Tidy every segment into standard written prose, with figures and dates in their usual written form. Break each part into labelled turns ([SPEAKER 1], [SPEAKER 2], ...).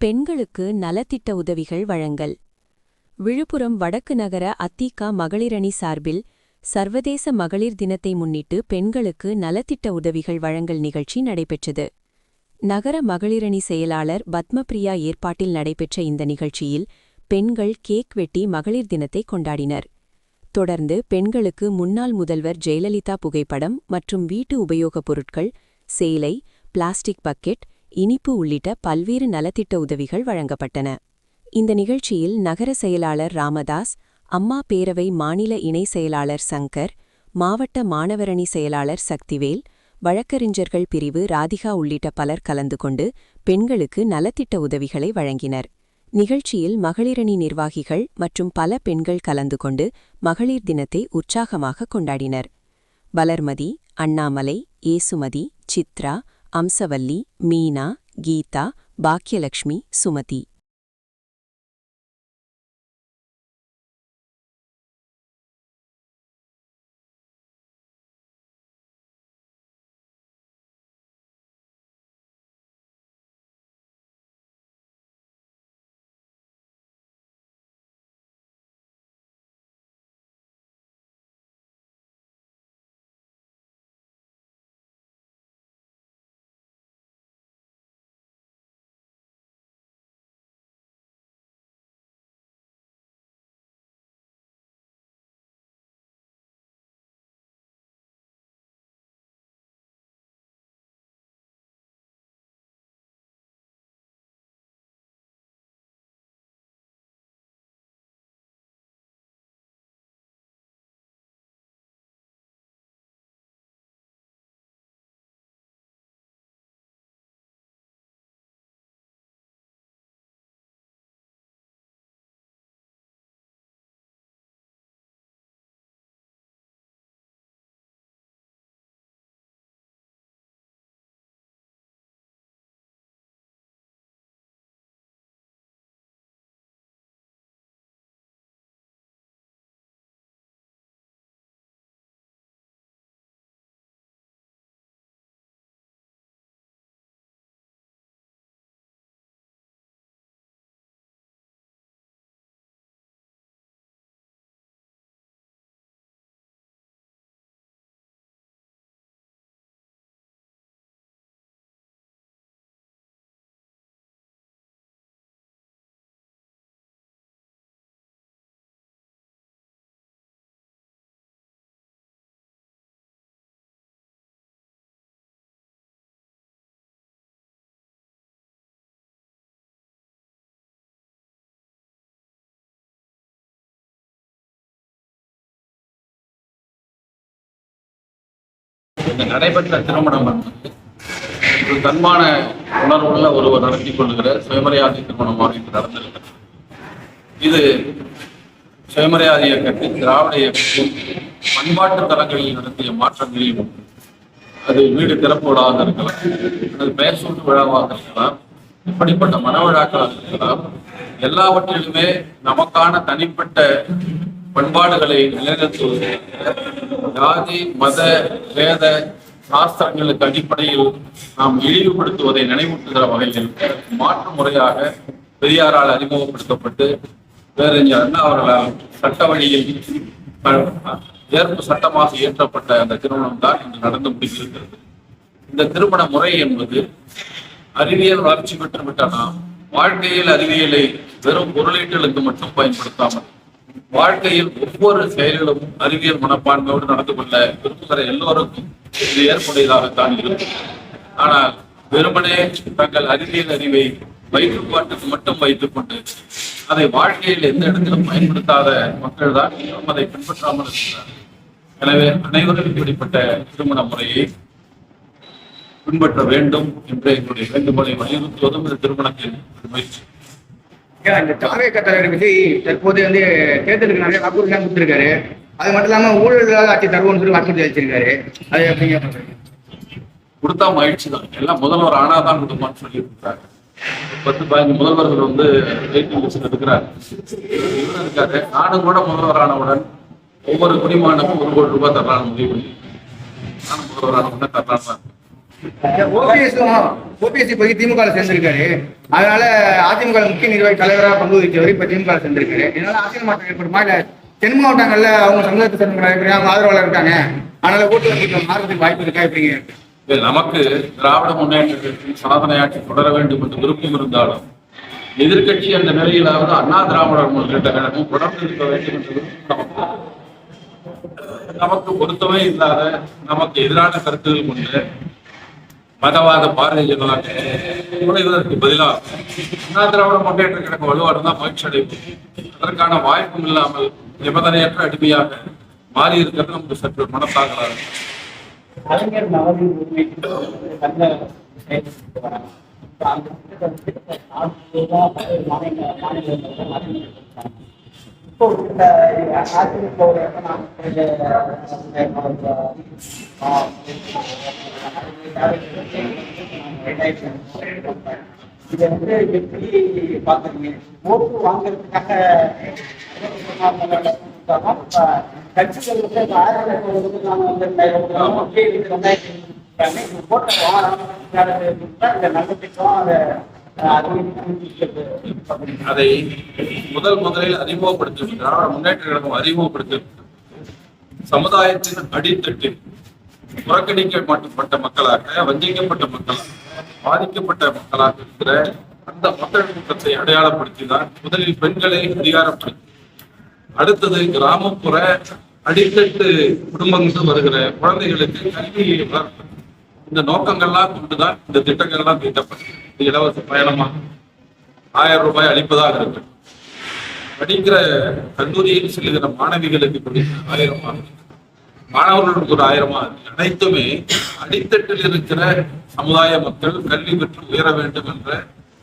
[SPEAKER 1] பெண்களுக்கு நலத்திட்ட உதவிகள் வழங்கல். விழுப்புரம் வடக்கு நகர அத்திகா மகளிரணி சார்பில் சர்வதேச மகளிர் தினத்தை முன்னிட்டு பெண்களுக்கு நலத்திட்ட உதவிகள் வழங்கல் நிகழ்ச்சி நடைபெற்றது. நகர மகளிரணி செயலாளர் பத்மபிரியா ஏற்பாட்டில் நடைபெற்ற இந்த நிகழ்ச்சியில் பெண்கள் கேக் வெட்டி மகளிர் தினத்தை கொண்டாடினர். தொடர்ந்து பெண்களுக்கு முன்னாள் முதல்வர் ஜெயலலிதா புகைப்படம் மற்றும் வீட்டு உபயோகப் பொருட்கள், சேலை, பிளாஸ்டிக் பக்கெட், இனிப்பு உள்ளிட்ட பல்வேறு நலத்திட்ட உதவிகள் வழங்கப்பட்டன. இந்த நிகழ்ச்சியில் நகர செயலாளர் ராமதாஸ், அம்மா பேரவை மாநில இணை செயலாளர் சங்கர், மாவட்ட மாணவரணி செயலாளர் சக்திவேல், வழக்கறிஞர்கள் பிரிவு ராதிகா உள்ளிட்ட பலர் கலந்து கொண்டு பெண்களுக்கு நலத்திட்ட உதவிகளை வழங்கினர். நிகழ்ச்சியில் மகளிரணி நிர்வாகிகள் மற்றும் பல பெண்கள் கலந்து கொண்டு மகளிர் தினத்தை உற்சாகமாக கொண்டாடினர். வளர்மதி, அண்ணாமலை, ஏசுமதி, சித்ரா, அம்சவல்லி, மீனா, கீதா, பாக்கியலட்சுமி, சுமதி.
[SPEAKER 2] இந்த நடைபெற்ற திருமணம் ஒரு தன்மான உணர்வுள்ள ஒருவர் நடத்தி கொள்ளுகிற சுயமரியாதை திருமணமாக இது நடந்திருக்கிறது. இது சுயமரியாதை இயக்கத்தின், திராவிட இயக்கத்தின் பண்பாட்டு தளங்களில் நடத்திய மாற்றங்களில் அது வீடு திறப்பு விழாவாக இருக்கலாம், அது பெயர் சூட்டு விழாவாக இருக்கலாம், இப்படிப்பட்ட மனவிழாக்களாக இருக்கலாம். எல்லாவற்றிலுமே நமக்கான தனிப்பட்ட பண்பாடுகளை நிலைநிறுத்துவது, ஜாதி மத வேத சாஸ்திரங்களுக்கு அடிப்படையில் நாம் இழிவுபடுத்துவதை நினைவூட்டுகிற வகையில் மாற்று முறையாக பெரியாரால் அறிமுகப்படுத்தப்பட்டு பேரறிஞர் அண்ணா அவர்களால் சட்ட வழியில் ஏற்பு சட்டமாக இயற்றப்பட்ட அந்த திருமணம் தான் இன்று நடந்து முடிந்திருக்கிறது. இந்த திருமண முறை என்பது அறிவியல் வளர்ச்சி பெற்றுவிட்ட நாம் வாழ்க்கையில் அறிவியலை வெறும் பொருளீட்டலுக்கு மட்டும் பயன்படுத்தாமல் வாழ்க்கையில் ஒவ்வொரு செயலிலும் அறிவியல் மனப்பான்மையோடு நடந்து கொள்ள விரும்புகிற எல்லோருக்கும் இது ஏற்புடையதாகத்தான் இருக்கும். ஆனால் வெறுமனே தங்கள் அறிவியல் அறிவை வயிற்றுப்பாட்டுக்கு மட்டும் வைத்துக் கொண்டு அதை வாழ்க்கையில் எந்த இடத்திலும் பயன்படுத்தாத மக்கள் தான் இன்னும் அதை பின்பற்றாமல் இருக்கிறார்கள். எனவே அனைவரும் இப்படிப்பட்ட திருமண முறையை பின்பற்ற வேண்டும் என்ற எங்களுடைய வேண்டுகோளை வலியுறுத்துவதும் இந்த திருமணத்தின் முயற்சி.
[SPEAKER 3] இந்த தாவேக தலைவர் விஜய் தற்போது தேர்தலுக்கு நிறைய வாக்குறுதி கொடுத்திருக்காரு. அது மட்டும் இல்லாம ஊழல் ஆட்சி தருவோம்னு சொல்லி வாக்குறுதி அளிச்சிருக்காரு. அது எப்படிங்க
[SPEAKER 2] கொடுத்தா மகிழ்ச்சி தான். எல்லாம் முதல்வர் ஆனாதான் கொடுப்பான்னு சொல்லி கொடுத்தாங்க. 10-15 முதல்வர்கள் வெயிட்டிங் லிஸ்ட் இருக்கிறார். இவரும் இருக்காரு. நானும் கூட முதல்வர் ஆனவுடன் ஒவ்வொரு குடிமகனுக்கும் 1 கோடி ரூபாய் தரலான்னு முடிவு பண்ணி நானும் முதல்வர் ஆனவுடன் தரலான்னு தான்.
[SPEAKER 3] ஓபிஎஸ் இப்போதைக்கு திமுக சேர்ந்திருக்காரு. அதனால அதிமுக முக்கிய நிர்வாகி தலைவராக பங்கு வகிச்சவர் இப்ப திமுக சேர்ந்திருக்காரு. இதனால அரசியல் மாற்றம் ஏற்படுமா? இல்ல தென் மாவட்டங்கள்ல அவங்க சமூகத்தை சேர்ந்த அவங்க ஆதரவாளர் இருக்காங்க, அதனால ஓட்டு வங்கி மாறுறதுக்கு வாய்ப்பு இருக்கா? எப்படிங்க?
[SPEAKER 2] நமக்கு திராவிட முன்னேற்றத்திற்கு சாதனை ஆட்சி தொடர வேண்டும் என்று விருப்பம் இருந்தாலும் எதிர்கட்சி அந்த நிலையிலாவது அண்ணா திராவிடர் முன்னேற்ற கழகம் தொடர்ந்து இருக்க வேண்டும் என்று நமக்கு பொருத்தமே இல்லாத நமக்கு எதிரான கருத்துகள் கொண்டு மதவாத பாரதிய ஜனதா நுழைவதற்கு பதிலாக அண்ணா திராவிட முன்னேற்ற கழகம் வலுவாடுதான் மகிழ்ச்சி அடைவு. அதற்கான வாய்ப்பும் இல்லாமல் நிபந்தனையற்ற அடிமையாக மாறி இருக்கிறது நமக்கு சற்று மனத்தாகலாம்.
[SPEAKER 4] கலைஞர் நலனின் உரிமைக்கு நல்ல செயல்பட்டு வராங்க. இப்போ இந்த அதிமுக இதை வந்து எப்படி பாக்குறீங்க? ஓட்டு வாங்குறதுக்காக கட்சிகள் வந்து
[SPEAKER 2] அதை முதலில் அறிமுகப்படுத்தி திராவிட முன்னேற்ற கழகம் அறிமுகப்படுத்தி சமுதாயத்தின் அடித்தட்டில் புறக்கணிக்கப்பட்ட மக்களாக, வஞ்சிக்கப்பட்ட மக்களாக, பாதிக்கப்பட்ட மக்களாக இருக்கிற அந்த மக்கள் கூட்டத்தை அடையாளப்படுத்தினார். முதலில் பெண்களை அதிகாரப்படுத்தி, அடுத்தது கிராமப்புற அடித்தட்டு குடும்பங்கள் வருகிற குழந்தைகளுக்கு கல்வியை வளர்ப்பு, இந்த நோக்கங்கள்லாம் கொண்டுதான் இந்த திட்டங்கள்லாம் தீட்டப்பட்டது. இலவச பயணமா 1000 ரூபாய் அளிப்பதாக இருக்கு. படிக்கிற கல்லூரியில் செல்லுகிற மாணவிகளுக்கு 1000, மாணவர்களுக்கு ஒரு 1000. அனைத்துமே அடித்தட்டில் இருக்கிற சமுதாய மக்கள் கல்வி பெற்று உயர வேண்டும் என்ற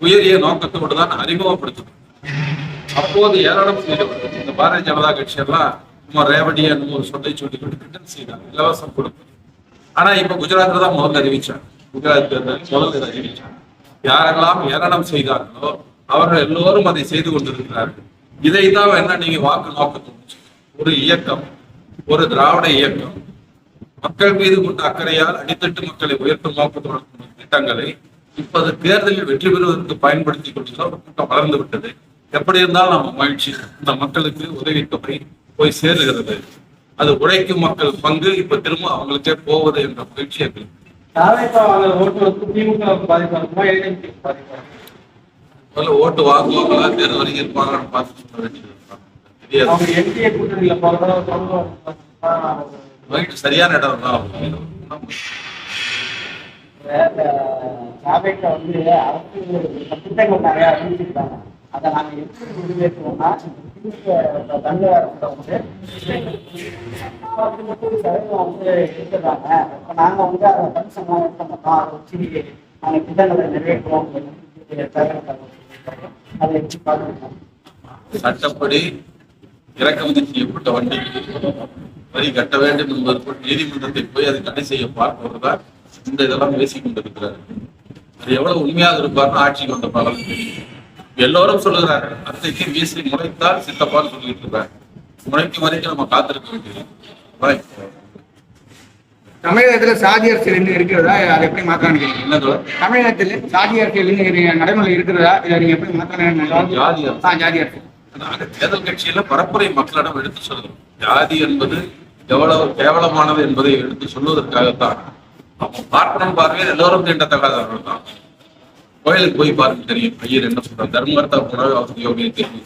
[SPEAKER 2] உயரிய நோக்கத்தோடு தான் அறிமுகப்படுத்தப்பட்டது. அப்போது ஏராளம் செய்யப்பட்டது. இந்த பாரதிய ஜனதா கட்சி எல்லாம் நம்ம ரேவடியா ஒரு சொல்லை சொல்லி கிண்டல் செய்தாங்க, இலவசம் கொடுப்பது. ஆனா இப்ப குஜராத்ல தான் முதல்ல அறிவிச்சாங்க. குஜராத் முதல்ல அறிவிச்சாங்க. யாரெல்லாம் ஏளனம் செய்தார்களோ அவர்கள் எல்லோரும் அதை செய்து கொண்டிருக்கிறார்கள். இதைத்தான் என்ன நீங்க வாக்கு நோக்கத்தோடு ஒரு இயக்கம், ஒரு திராவிட இயக்கம் மக்கள் மீது கொண்ட அக்கறையால் அடித்தட்டு மக்களை உயர்த்தும் நோக்கத்தோடு திட்டங்களை இப்போது தேர்தலில் வெற்றி பெறுவதற்கு பயன்படுத்திக் கொண்டுதான் ஒரு கூட்டம் வளர்ந்து விட்டது. எப்படி இருந்தாலும் நம்ம மகிழ்ச்சி, இந்த மக்களுக்கு உதவித்தொகை போய் சேருகிறது. அது உழைக்கும் மக்கள் பங்கு இப்ப திரும்ப அவங்களுக்கே போவது என்ற மகிழ்ச்சி எங்களுக்கு. ஓட்டு வாங்குவாங்களா, தேர்தல் வரைக்கும் இருப்பாங்கன்னு பார்த்து சொல்ல வேண்டியது சரியான இடம் தான்.
[SPEAKER 4] வந்து அரசு திட்டங்கள் நிறைய அறிவிச்சிருக்காங்க. அதை நாங்க எப்படி முடிவெடுத்தோம்னா, தமிழக அரசு வந்து 50% வந்து எடுத்துடுறாங்க. இப்போ நாங்க வந்து அதை பரிசமா பண்ணோம், அதை வச்சு நாங்க திட்டங்களை நிறைவேற்றுவோம். அதை எப்படி பார்க்கணும்?
[SPEAKER 2] சட்டப்படி இறக்குமதி செய்யப்பட்ட வண்டிக்கு வரி கட்ட வேண்டும் என்பதற்கு நீதிமன்றத்தை போய் அதை தடை செய்ய பார்ப்பவர்தான் இந்த இதெல்லாம் பேசிக் கொண்டிருக்கிறார். அது எவ்வளவு உண்மையாக இருப்பார்னு ஆட்சிக்கு வந்த பலன் எல்லோரும் சொல்லுகிறார்கள். அத்தைக்கு வீசி முளைத்தால் சித்தப்பான்னு சொல்லிட்டு இருக்காரு. முளைக்கும் வரைக்கும் நம்ம காத்திருக்க வேண்டியது.
[SPEAKER 3] தமிழகத்துல சாதி அரசியல் இன்னும் இருக்கிறதா? அதை எப்படி மாற்றான்னு
[SPEAKER 2] என்னதோ
[SPEAKER 3] தமிழகத்தில் சாதி அரசியல் இன்னும் நடைமுறை இருக்கிறதா? இதை நீங்க எப்படி மாற்றான்னு?
[SPEAKER 2] ஜாதி
[SPEAKER 3] அரசியல்
[SPEAKER 2] நாங்க தேர்தல் கட்சியில பரப்புரை மக்களிடம் எடுத்து சொல்லுறோம். ஜாதி என்பது எவ்வளவு கேவலமானது என்பதை எடுத்து சொல்வதற்காகத்தான். அப்போ பார்க்கணும் பார்வையில் எல்லோரும் தீண்டத்தகாதவர்கள் தான். கோயிலுக்கு போய் பாருங்க தெரியும், ஐயர் என்ன சொல்றாங்க, தர்மகர்த்தா போனவே அவருக்கு யோகியை தெரியும்.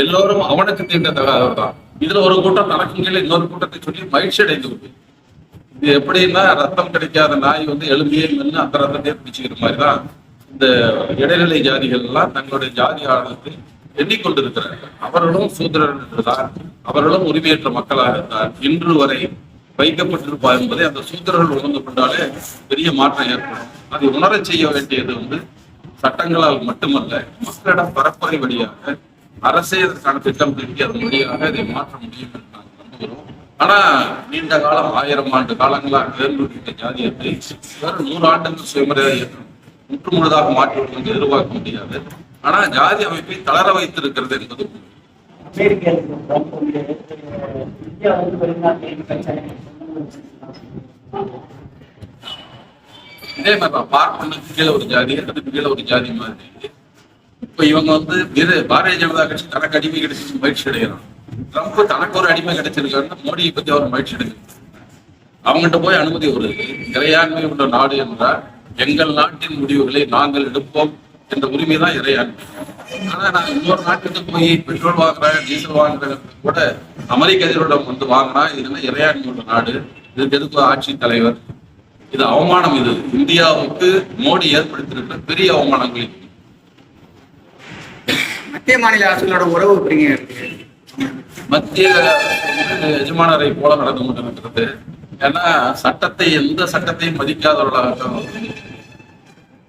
[SPEAKER 2] எல்லோரும் அவனுக்கு தீண்டத்தகாதவர் தான். இதுல ஒரு கூட்டம் தனக்கு கீழே இன்னொரு கூட்டத்தை சொல்லி மகிழ்ச்சி அடைந்து விட்டு, இது எப்படின்னா ரத்தம் கிடைக்காத நாய் வந்து எலும்பியே மென்னு அந்த ரத்தத்தையே பிடிச்சுக்கிற மாதிரிதான் இந்த இடைநிலை ஜாதிகள் எல்லாம் தங்களுடைய ஜாதி ஆழத்தை எண்ணிக்கொண்டிருக்கிறார்கள். அவர்களும் சூத்திரர்கள் என்றுதான், அவர்களும் உரிமையற்ற மக்களாக இருந்தால் இன்று வரை வைக்கப்பட்டிருப்பார் என்பதை அந்த சூத்திரர்கள் உணர்ந்து கொண்டாலே பெரிய மாற்றம் ஏற்படும். அதை உணரச் செய்ய வேண்டியது வந்து சட்டங்களால் மட்டுமல்ல, மக்களிடம் பரப்புரை வழியாக அரசே அதற்கான திட்டம் தீட்டி அதன் வழியாக இதை மாற்ற முடியும் என்று நாங்கள் நம்புகிறோம். ஆனா நீண்ட காலம் 1000 ஆண்டு காலங்களாக வேறுபட்ட ஜாதியத்தை வேறு 100 ஆண்டுகள் சுயமரியாதை முற்று முழுதாக மாற்றுவது என்று எதிர்பார்க்க முடியாது. ஆனா ஜாதி அமைப்பை தளர வைத்திருக்கிறது என்பது இதே மாதிரி தான் பார்ப்பனுக்கு கீழே ஒரு ஜாதி, அதுக்கு கீழே ஒரு ஜாதி மாதிரி. இப்ப இவங்க பாரதிய ஜனதா கட்சி தனக்கு அடிமை கிடைச்சிச்சு மகிழ்ச்சி அடைகிறான். ட்ரம்ப் தனக்கு ஒரு அடிமை கிடைச்சிருக்காருன்னா மோடியை பத்தி அவர் மகிழ்ச்சி அடைகிறார். அவங்ககிட்ட போய் அனுமதி வருது. இறையாண்மை உள்ள நாடு என்றால் எங்கள் நாட்டின் முடிவுகளை நாங்கள் எடுப்போம் என்ற உரிமை தான் இறையாண்மை. ஆனா நான் இன்னொரு நாட்டுக்கு போய் பெட்ரோல் வாங்குறேன், டீசல் வாங்குறேன் கூட அமெரிக்க அதிபரிடம் வாங்கினா இதுன்னா இறையாண்மை உள்ள நாடு, இதுக்கு எதுக்கு ஆட்சி தலைவர்? இது அவமானம். இது இந்தியாவுக்கு மோடி ஏற்படுத்தியிருக்கிற பெரிய அவமானங்கள்.
[SPEAKER 3] மத்திய மாநில அரசுகளோட உறவு எப்படிங்க இருக்கு?
[SPEAKER 2] மத்திய எஜமானரை போல நடந்து கொண்டிருக்கிறது. ஏன்னா எந்த சட்டத்தையும் மதிக்காதவர்களாக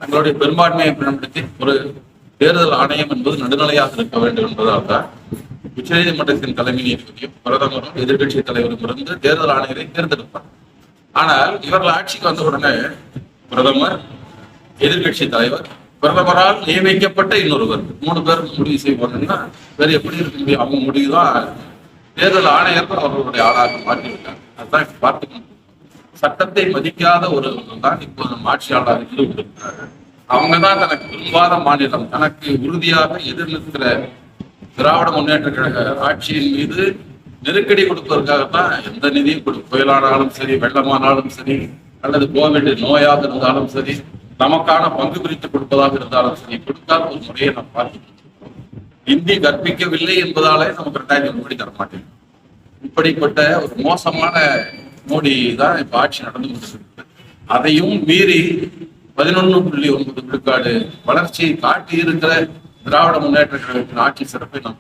[SPEAKER 2] தங்களுடைய பெரும்பான்மையை பயன்படுத்தி ஒரு தேர்தல் ஆணையம் என்பது நடுநிலையாக இருக்க வேண்டும் என்பதால் தான் உச்சநீதிமன்றத்தின் தலைமை நீதிபதியும் பிரதமரும் எதிர்கட்சி தலைவரும் இருந்து தேர்தல் ஆணையரை தேர்ந்தெடுப்பார். ஆனால் இவர்கள் ஆட்சிக்கு வந்த உடனே பிரதமர், எதிர்கட்சி தலைவர், பிரதமரால் நியமிக்கப்பட்ட இன்னொருவர், 3 பேர் முடிவு செய்வாங்கன்னா வேறு எப்படி இருக்க முடியும்? அவங்க முடிவுதான் தேர்தல் ஆணையர் அவர்களுடைய ஆளாக மாற்றிவிட்டாங்க. அதுதான் பார்த்துக்கணும். சட்டத்தை மதிக்காத ஒரு தான் இப்போது ஆட்சியாளராக ஈடுபட்டிருக்கிறார்கள். அவங்க தான் தனக்கு விரும்பாத மாநிலம், தனக்கு உறுதியாக எதிர்நிற்கிற திராவிட முன்னேற்ற கழக ஆட்சியின் மீது நெருக்கடி கொடுப்பதற்காகத்தான் எந்த நிதியும் புயலானாலும் சரி, வெள்ளமானாலும் சரி, அல்லது கோவிட் நோயாக இருந்தாலும் சரி, நமக்கான பங்கு பிரித்து கொடுப்பதாக இருந்தாலும் சரி, கொடுக்காத ஒரு முறையை நாம் பார்த்துக்கணும். இந்தி கற்பிக்கவில்லை என்பதாலே நமக்கு 2000 கோடி தர மாட்டேன். இப்படிப்பட்ட ஒரு மோசமான மோடி தான் இப்ப ஆட்சி நடந்து கொண்டிருக்கு. அதையும் மீறி 11.9 விழுக்காடு வளர்ச்சியை காட்டி இருக்கிற திராவிட முன்னேற்ற கழகத்தின் ஆட்சி சிறப்பை நாம்